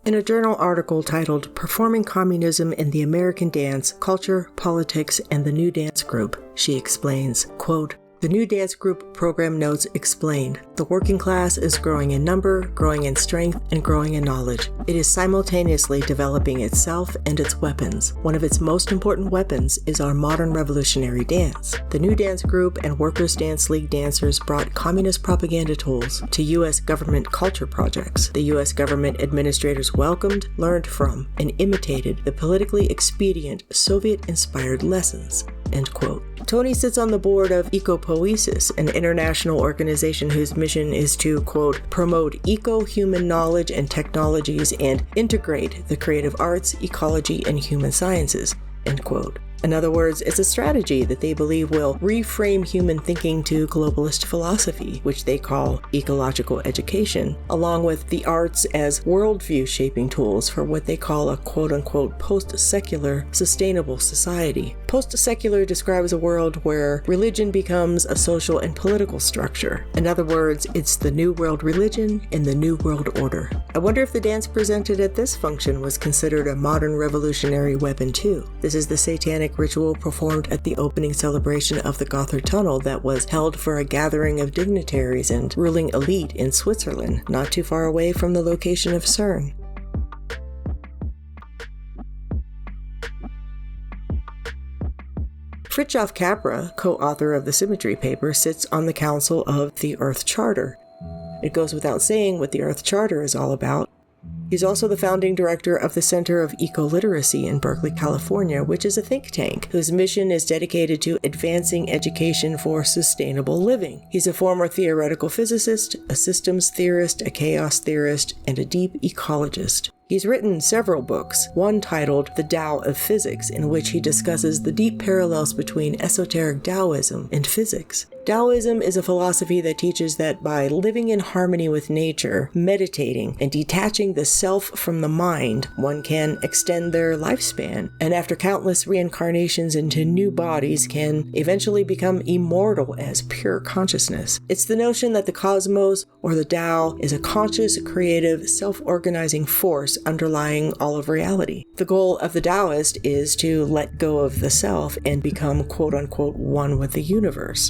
In a journal article titled Performing Communism in the American Dance, Culture, Politics, and the New Dance Group, she explains, quote, "The New Dance Group program notes explained, the working class is growing in number, growing in strength, and growing in knowledge. It is simultaneously developing itself and its weapons. One of its most important weapons is our modern revolutionary dance. The New Dance Group and Workers' Dance League dancers brought communist propaganda tools to U.S. government culture projects. The U.S. government administrators welcomed, learned from, and imitated the politically expedient Soviet-inspired lessons." End quote. Tony sits on the board of Ecopoiesis, an international organization whose mission is to, quote, "promote eco-human knowledge and technologies and integrate the creative arts, ecology, and human sciences," end quote. In other words, it's a strategy that they believe will reframe human thinking to globalist philosophy, which they call ecological education, along with the arts as worldview shaping tools for what they call a quote-unquote post-secular sustainable society. Post-secular describes a world where religion becomes a social and political structure. In other words, it's the New World religion and the New World order. I wonder if the dance presented at this function was considered a modern revolutionary weapon too. This is the satanic ritual performed at the opening celebration of the Gotthard Tunnel that was held for a gathering of dignitaries and ruling elite in Switzerland, not too far away from the location of CERN. Fritjof Capra, co-author of the Symmetry paper, sits on the council of the Earth Charter. It goes without saying what the Earth Charter is all about. He's also the founding director of the Center of Eco-Literacy in Berkeley, California, which is a think tank whose mission is dedicated to advancing education for sustainable living. He's a former theoretical physicist, a systems theorist, a chaos theorist, and a deep ecologist. He's written several books, one titled The Tao of Physics, in which he discusses the deep parallels between esoteric Taoism and physics. Taoism is a philosophy that teaches that by living in harmony with nature, meditating, and detaching the self from the mind, one can extend their lifespan, and after countless reincarnations into new bodies can eventually become immortal as pure consciousness. It's the notion that the cosmos, or the Tao, is a conscious, creative, self-organizing force underlying all of reality. The goal of the Taoist is to let go of the self and become quote-unquote one with the universe.